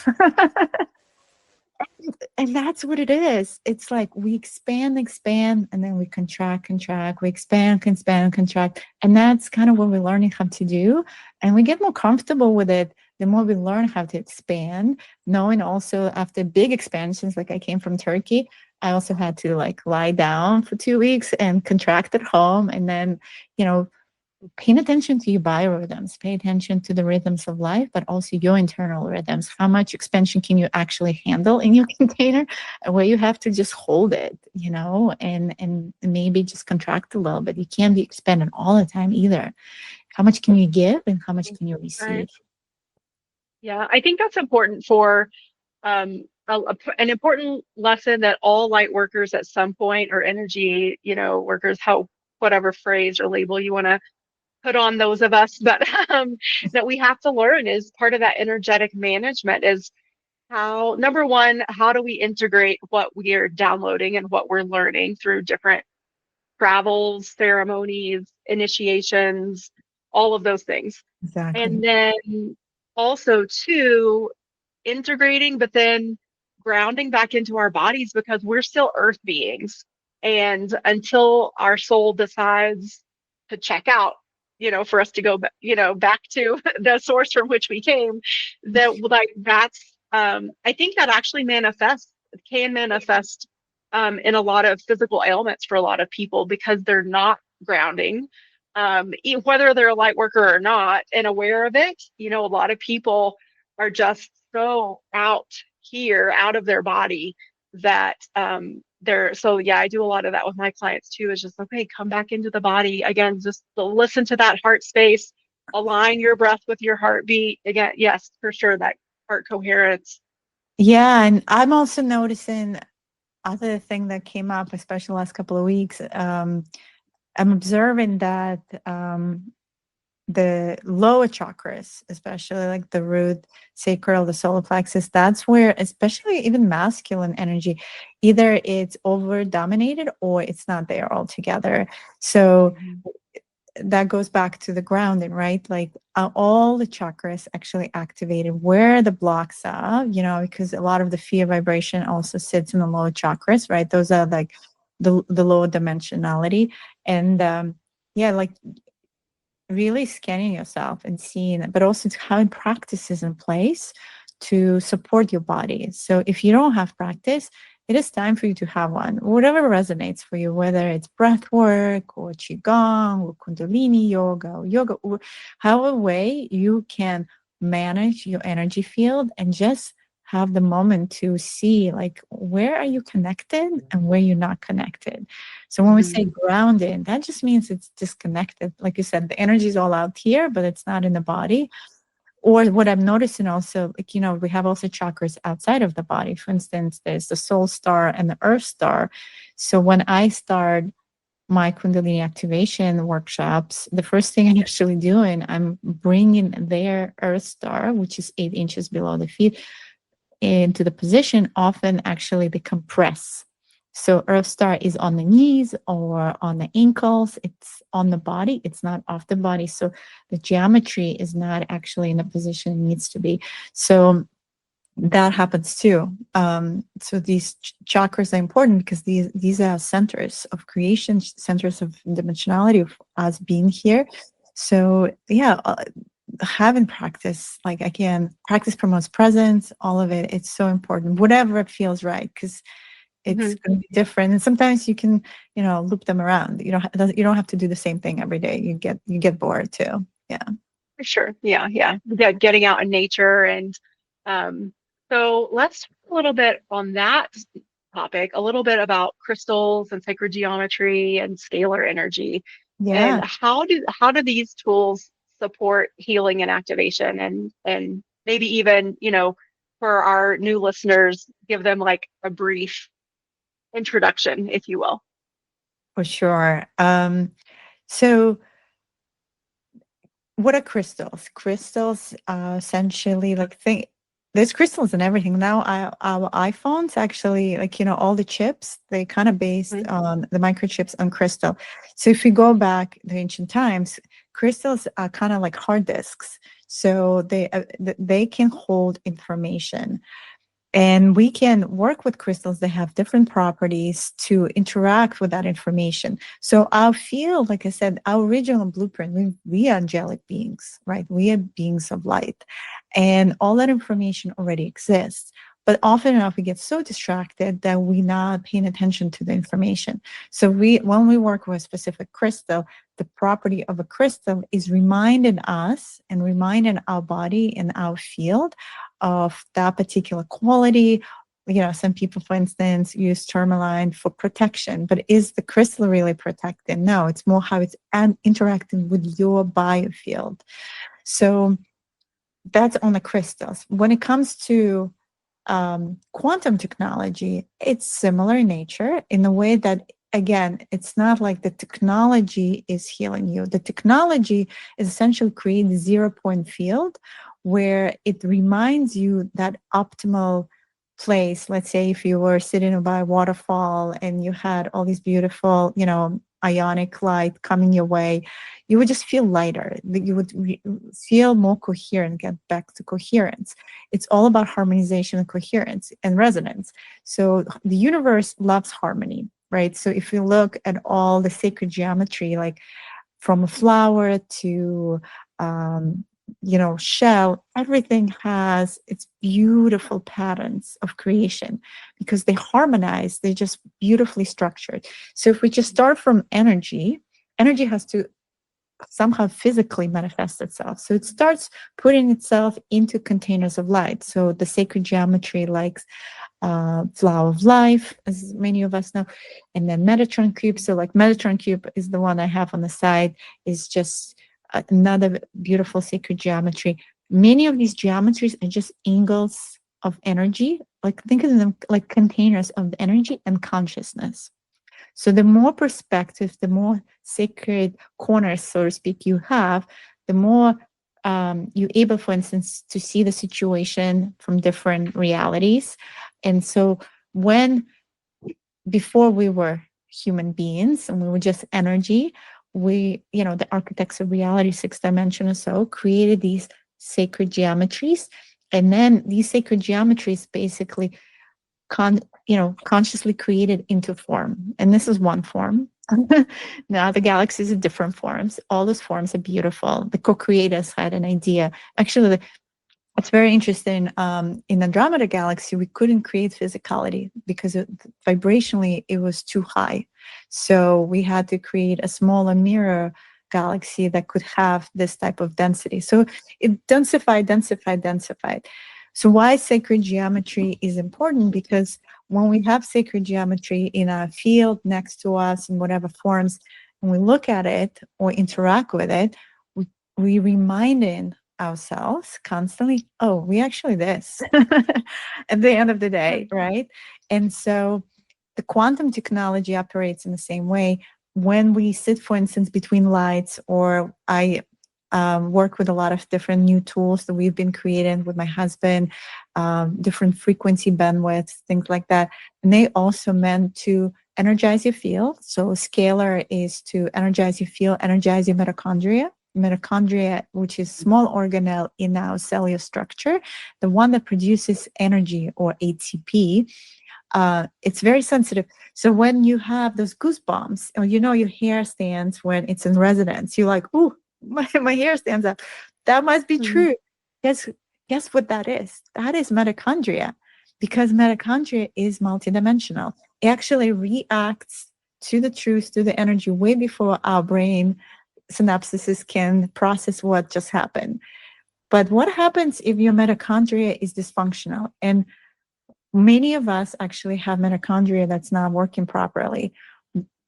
And that's what it is. It's like we expand, and then we contract, we expand, contract. And that's kind of what we're learning how to do. And we get more comfortable with it the more we learn how to expand, knowing also after big expansions, like I came from Turkey, I also had to like lie down for 2 weeks and contract at home. And then, paying attention to your biorhythms, pay attention to the rhythms of life, but also your internal rhythms. How much expansion can you actually handle in your container, where you have to just hold it, and maybe just contract a little bit. You can't be expanding all the time either. How much can you give and how much can you receive? Right. Yeah, I think that's important for an important lesson that all light workers at some point, or energy, workers, whatever phrase or label you want to put on those of us, but that we have to learn is part of that energetic management is number one, how do we integrate what we are downloading and what we're learning through different travels, ceremonies, initiations, all of those things. Exactly. And then also too, integrating, but then grounding back into our bodies, because we're still earth beings. And until our soul decides to check out, for us to go, back to the source from which we came, that's, I think that actually can manifest in a lot of physical ailments for a lot of people, because they're not grounding, whether they're a light worker or not and aware of it. A lot of people are just so out of their body that I do a lot of that with my clients too, is just, okay, come back into the body again, just listen to that heart space, align your breath with your heartbeat again. Yes, for sure, that heart coherence. Yeah, and I'm also noticing other thing that came up, especially the last couple of weeks. I'm observing that the lower chakras, especially like the root, sacral, the solar plexus, that's where, especially even masculine energy, either it's over dominated or it's not there altogether. So that goes back to the grounding, right? Like all the chakras actually activated where the blocks are, because a lot of the fear vibration also sits in the lower chakras, right? Those are like the lower dimensionality. And yeah, like really scanning yourself and seeing it, but also having practices in place to support your body. So if you don't have practice, it is time for you to have one, whatever resonates for you, whether it's breath work or qigong or kundalini yoga, or however way you can manage your energy field and just have the moment to see like where are you connected and where you're not connected. So when we say grounded, that just means it's disconnected. Like you said, the energy is all out here, but it's not in the body. Or what I'm noticing also, like, we have also chakras outside of the body. For instance, there's the soul star and the earth star. So when I start my Kundalini activation workshops, the first thing I'm actually doing, I'm bringing their earth star, which is 8 inches below the feet, into the position. Often actually they compress. So earth star is on the knees or on the ankles. It's on the body. It's not off the body. So the geometry is not actually in the position it needs to be. So that happens too. So these chakras are important because these are centers of creation, centers of dimensionality of us being here. So yeah, having practice, like again, practice promotes presence, all of it. It's so important, whatever it feels right, because it's going to be different. And sometimes you can, loop them around. You don't have to do the same thing every day. You get bored too. Yeah. For sure. Yeah. Getting out in nature. And so let's talk a little bit on that topic, a little bit about crystals and sacred geometry and scalar energy. Yeah. And how do these tools support healing and activation, and maybe even, for our new listeners, give them like a brief introduction, if you will. For sure. So what are crystals? Crystals are essentially like there's crystals in everything now. Our iPhones actually, like, all the chips, they kind of based on the microchips on crystal. So if we go back to ancient times, crystals are kind of like hard disks. So they can hold information. And we can work with crystals that have different properties to interact with that information. So our field, like I said, our original blueprint, we are angelic beings, right? We are beings of light. And all that information already exists. But often enough, we get so distracted that we're not paying attention to the information. So when we work with a specific crystal, the property of a crystal is reminding us and reminding our body and our field of that particular quality. Some people, for instance, use tourmaline for protection, but is the crystal really protecting? No, it's more how it's interacting with your biofield. So that's on the crystals. When it comes to quantum technology, it's similar in nature in the way that, again, it's not like the technology is healing you. The technology is essentially creating a 0-point field where it reminds you that optimal place. Let's say if you were sitting by a waterfall and you had all these beautiful, ionic light coming your way, you would just feel lighter. You would feel more coherent, get back to coherence. It's all about harmonization and coherence and resonance. So the universe loves harmony, right? So if you look at all the sacred geometry, like from a flower to shell, everything has its beautiful patterns of creation because they harmonize, they're just beautifully structured. So if we just start from energy has to somehow physically manifest itself. So it starts putting itself into containers of light. So the sacred geometry, like flower of life, as many of us know, and then Metatron cube. So like Metatron cube is the one I have on the side, is just another beautiful sacred geometry. Many of these geometries are just angles of energy. Like think of them like containers of the energy and consciousness. So the more perspective, the more sacred corners, so to speak, you have, the more you're able, for instance, to see the situation from different realities. And so before we were human beings and we were just energy, the architects of reality, 6 dimension or so, created these sacred geometries. And then these sacred geometries basically consciously created into form. And this is one form. Now the galaxies are different forms. All those forms are beautiful. The co-creators had an idea. Actually, it's very interesting. In Andromeda Galaxy, we couldn't create physicality because vibrationally it was too high. So we had to create a smaller mirror galaxy that could have this type of density. So it densified. So why sacred geometry is important? Because when we have sacred geometry in a field next to us in whatever forms, when we look at it or interact with it, we reminding ourselves constantly, oh, we actually this at the end of the day, right? And so the quantum technology operates in the same way. When we sit, for instance, between lights, or I work with a lot of different new tools that we've been creating with my husband, different frequency bandwidths, things like that. And they also meant to energize your field. So scalar is to energize your field, energize your mitochondria. Mitochondria, which is small organelle in our cellular structure, the one that produces energy, or ATP. It's very sensitive. So when you have those goosebumps, or your hair stands when it's in resonance, you're like, ooh, my hair stands up. That must be true. Guess what that is? That is mitochondria, because mitochondria is multidimensional. It actually reacts to the truth, to the energy, way before our brain synapses can process what just happened. But what happens if your mitochondria is dysfunctional? And many of us actually have mitochondria that's not working properly.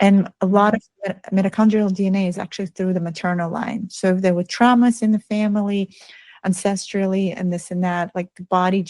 And a lot of mitochondrial DNA is actually through the maternal line. So if there were traumas in the family, ancestrally, and this and that, like the body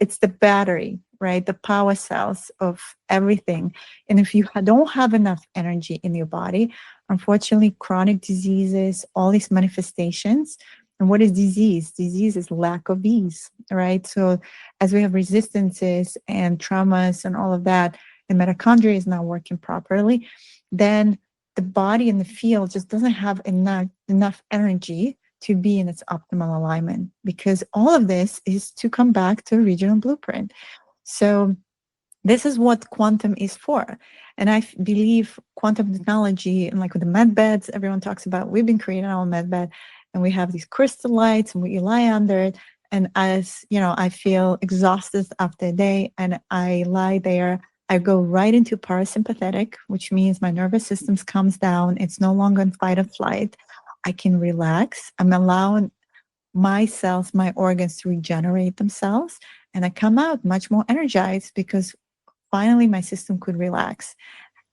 it's the battery, right? The power cells of everything. And if you don't have enough energy in your body, unfortunately, chronic diseases, all these manifestations. And what is disease? Disease is lack of ease, right? So as we have resistances and traumas and all of that, the mitochondria is not working properly, then the body in the field just doesn't have enough energy to be in its optimal alignment, because all of this is to come back to original blueprint. So this is what quantum is for. And I believe quantum technology, and like with the med beds, everyone talks about, we've been creating our med bed, and we have these crystal lights and we lie under it. And as I feel exhausted after a day and I lie there, I go right into parasympathetic, which means my nervous system comes down. It's no longer in fight or flight. I can relax. I'm allowing my cells, my organs to regenerate themselves. And I come out much more energized because finally my system could relax.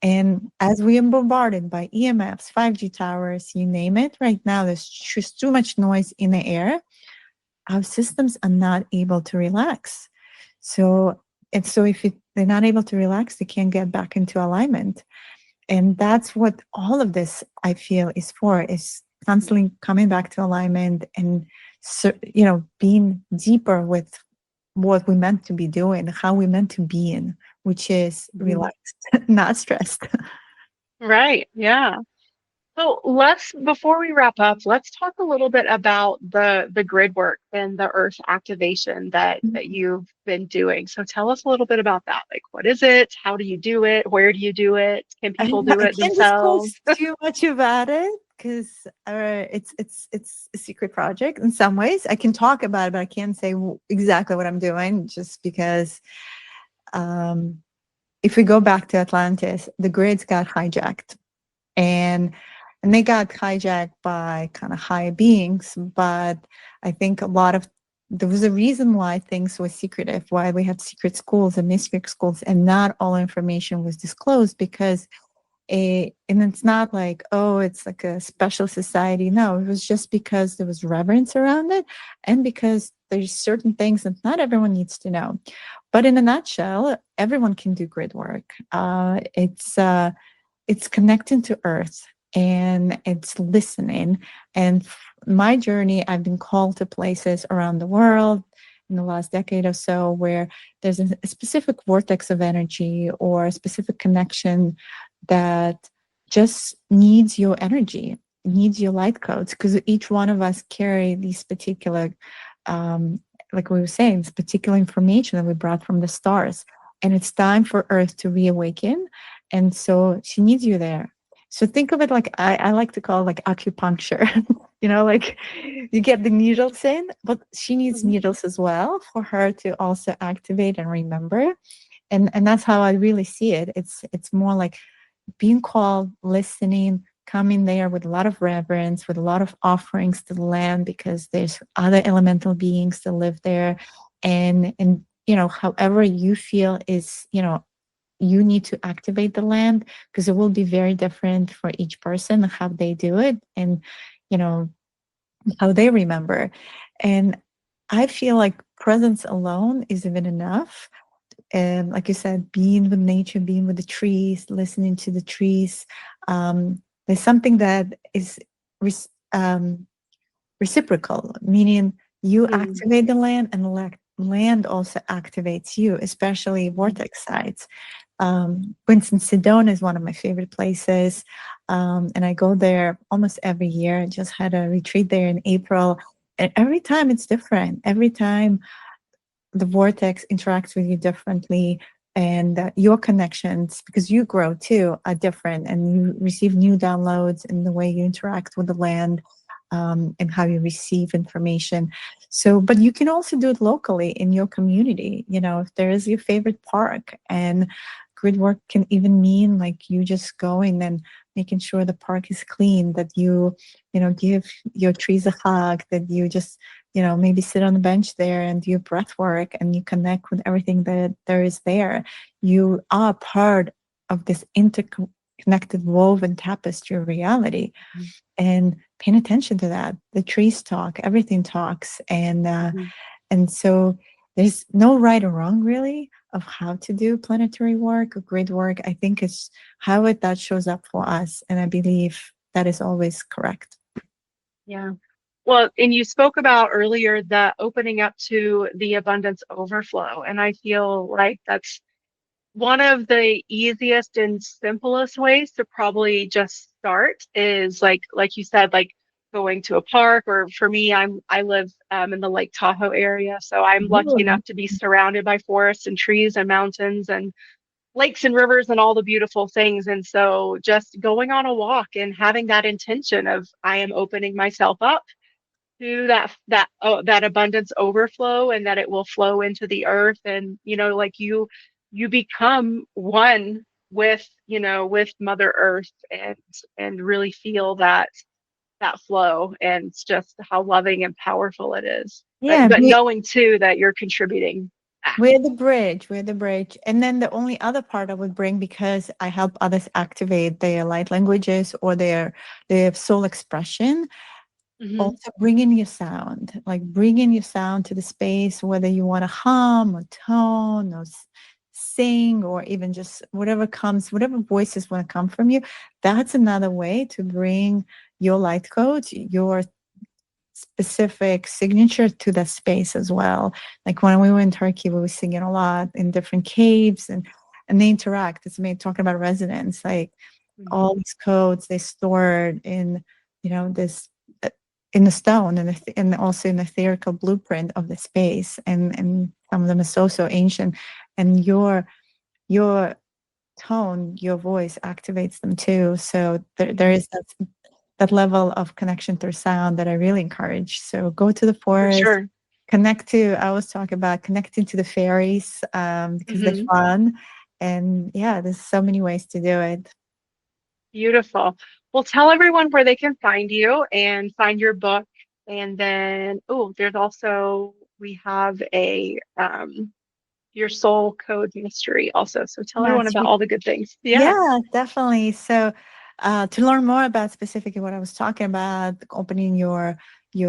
And as we are bombarded by EMFs, 5G towers, you name it, right now there's just too much noise in the air. Our systems are not able to relax. So if they're not able to relax, they can't get back into alignment. And that's what all of this, I feel, is for, is constantly coming back to alignment and, being deeper with what we meant to be doing, how we meant to be in, which is relaxed, not stressed. Right. Yeah. So before we wrap up, let's talk a little bit about the grid work and the earth activation that you've been doing. So tell us a little bit about that. Like, what is it? How do you do it? Where do you do it? Can people do I it can't themselves? disclose too much about it because it's a secret project in some ways. I can talk about it, but I can't say exactly what I'm doing, just because if we go back to Atlantis, the grids got hijacked. And they got hijacked by kind of higher beings, but I think there was a reason why things were secretive, why we had secret schools and mystery schools, and not all information was disclosed, because and it's not like, oh, it's like a special society. No, it was just because there was reverence around it, and because there's certain things that not everyone needs to know. But in a nutshell, everyone can do grid work. It's connecting to earth, and it's listening. And my journey, I've been called to places around the world in the last decade or so where there's a specific vortex of energy or a specific connection that just needs your energy, needs your light codes, because each one of us carry these particular, like we were saying, this particular information that we brought from the stars. And it's time for Earth to reawaken. And so she needs you there. So think of it like I like to call it like acupuncture. Like you get the needles in, but she needs Mhm. needles as well for her to also activate and remember. And that's how I really see it. It's more like being called, listening, coming there with a lot of reverence, with a lot of offerings to the land, because there's other elemental beings that live there. And however you feel is, you need to activate the land, because it will be very different for each person how they do it, and you know how they remember. And I feel like presence alone is even enough. And like you said, being with nature, being with the trees, listening to the trees, there's something that is um, reciprocal, meaning you Mm. activate the land, and the land also activates you, especially Mhm. vortex sites. For instance, Sedona is one of my favorite places, and I go there almost every year. I just had a retreat there in April, and every time it's different. Every time the vortex interacts with you differently, and your connections, because you grow too, are different, and you receive new downloads in the way you interact with the land, and how you receive information. So, but you can also do it locally in your community. If there is your favorite park, and grid work can even mean like you just going and making sure the park is clean, that give your trees a hug, that you just maybe sit on the bench there and do breath work, and you connect with everything that there is there. You are part of this interconnected, woven tapestry of reality. Mhm. And paying attention to that. The trees talk, everything talks. Mhm. And so there's no right or wrong really of how to do planetary work or grid work. I think it's how that shows up for us. And I believe that is always correct. Yeah. Well, and you spoke about earlier the opening up to the abundance overflow. And I feel like that's one of the easiest and simplest ways to probably just start is like you said, like going to a park, or for me, I live in the Lake Tahoe area. So I'm lucky Ooh, enough to be surrounded by forests and trees and mountains and lakes and rivers and all the beautiful things. And so just going on a walk and having that intention of I am opening myself up to that abundance overflow, and that it will flow into the earth. And like you become one with with Mother Earth, and really feel that flow, and it's just how loving and powerful it is, yeah, but knowing too that you're contributing back. we're the bridge. And then the only other part I would bring, because I help others activate their light languages or their soul expression, Hmm. also bring in your sound to the space, whether you want to hum or tone or sing, or even just whatever voices want to come from you. That's another way to bring your light code, your specific signature to that space as well. Like when we were in Turkey, we were singing a lot in different caves, and they interact. It's me talking about resonance, like Hmm. all these codes they stored in this uh, in the stone, and also in the theoretical blueprint of the space, and some of them are so ancient, and your tone, your voice activates them too. So there Hmm. is that level of connection through sound that I really encourage. So go to the For forest, sure. I always talk about connecting to the fairies, because they're Hmm. fun. And yeah, there's so many ways to do it. Beautiful. Well, tell everyone where they can find you and find your book. And then, oh, there's also, we have a your soul code mystery also. So tell everyone Yes, about all the good things. Yeah. yeah, definitely. So, to learn more about specifically what I was talking about, opening your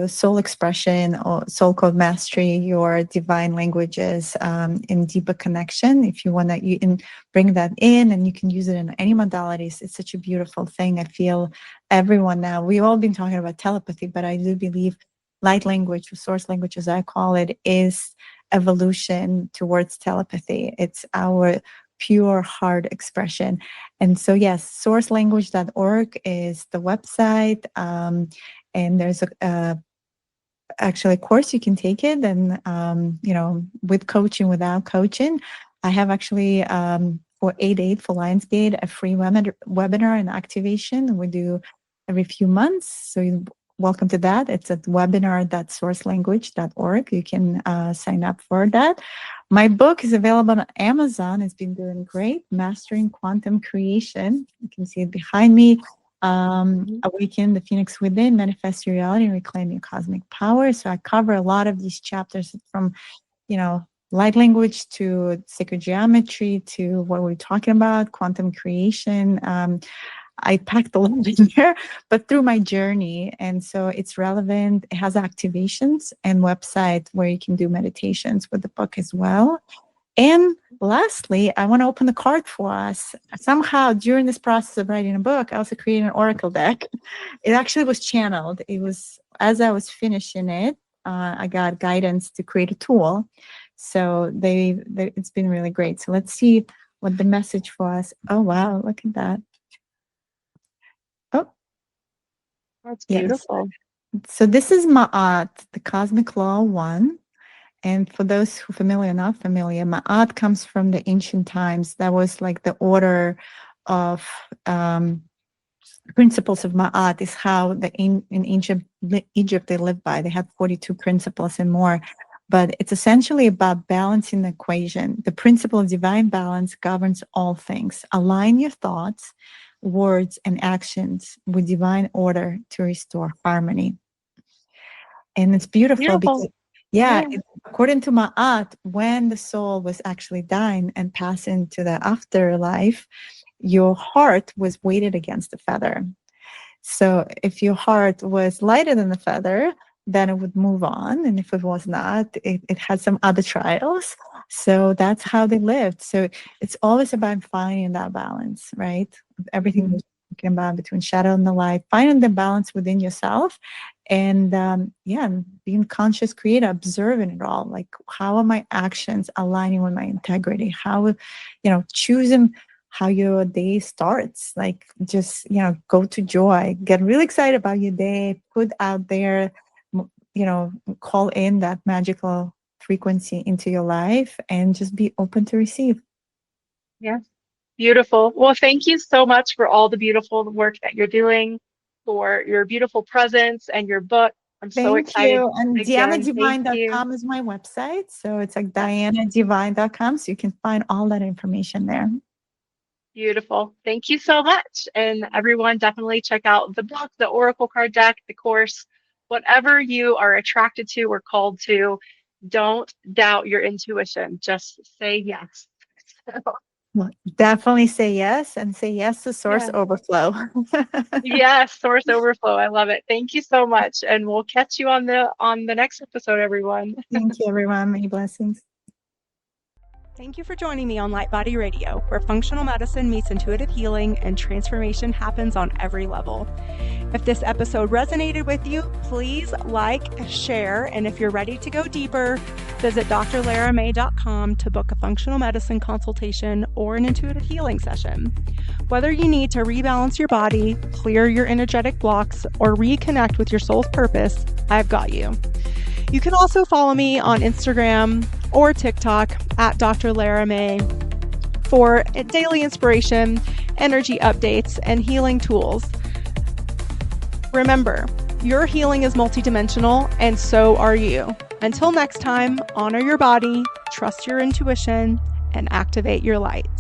soul expression or soul code mastery, your divine languages, in deeper connection. If you want that, you can bring that in, and you can use it in any modalities. It's such a beautiful thing. I feel everyone now. We've all been talking about telepathy, but I do believe light language, or source language, as I call it, is evolution towards telepathy. It's our pure heart expression. And so, yes, sourcelanguage.org is the website. And there's actually a course you can take it, and with coaching, without coaching. I have actually for 8/8 for Lionsgate a free webinar and activation we do every few months. So you're welcome to that. It's at webinar.sourcelanguage.org. You can sign up for that. My book is available on Amazon. It's been doing great. Mastering Quantum Creation. You can see it behind me. Awaken the Phoenix Within, Manifest Your Reality, and Reclaim Your Cosmic Power. So I cover a lot of these chapters from, light language to sacred geometry to what we're talking about, quantum creation. I packed a lot in there, but through my journey. And so it's relevant. It has activations and website where you can do meditations with the book as well. And lastly, I want to open the card for us. Somehow, during this process of writing a book, I also created an oracle deck. It actually was channeled. It was, as I was finishing it, I got guidance to create a tool. So it's been really great. So let's see what the message for us. Oh, wow. Look at that. Oh, that's beautiful. Yes. So this is Ma'at, the Cosmic Law 1. And for those who are not familiar, Ma'at comes from the ancient times. That was like the order of principles of Ma'at is how in ancient Egypt they lived by. They had 42 principles and more. But it's essentially about balancing the equation. The principle of divine balance governs all things. Align your thoughts, words, and actions with divine order to restore harmony. And it's beautiful. Because according to Ma'at, when the soul was actually dying and passing to the afterlife, your heart was weighted against the feather. So if your heart was lighter than the feather, then it would move on. And if it was not, it had some other trials. So that's how they lived. So it's always about finding that balance, right? Everything we're talking about between shadow and the light, finding the balance within yourself. And being conscious creator, observing it all. Like, how are my actions aligning with my integrity? How, choosing how your day starts. Like, just, go to joy, get really excited about your day, put out there, call in that magical frequency into your life and just be open to receive. Yeah. Beautiful. Well, thank you so much for all the beautiful work that you're doing, for your beautiful presence and your book. I'm so excited. Thank you. And DianaDivine.com is my website. So it's like DianaDivine.com. So you can find all that information there. Beautiful. Thank you so much. And everyone, definitely check out the book, the Oracle card deck, the course, whatever you are attracted to or called to. Don't doubt your intuition. Just say yes. Well, definitely say yes, and say yes to source overflow. Yes, source overflow. I love it. Thank you so much. And we'll catch you on the next episode, everyone. Thank you, everyone. Many blessings. Thank you for joining me on Light Body Radio, where functional medicine meets intuitive healing and transformation happens on every level. If this episode resonated with you, please like, share, and if you're ready to go deeper, visit drlaramay.com to book a functional medicine consultation or an intuitive healing session. Whether you need to rebalance your body, clear your energetic blocks, or reconnect with your soul's purpose, I've got you. You can also follow me on Instagram or TikTok at Dr. Lara May for daily inspiration, energy updates, and healing tools. Remember, your healing is multidimensional, and so are you. Until next time, honor your body, trust your intuition, and activate your light.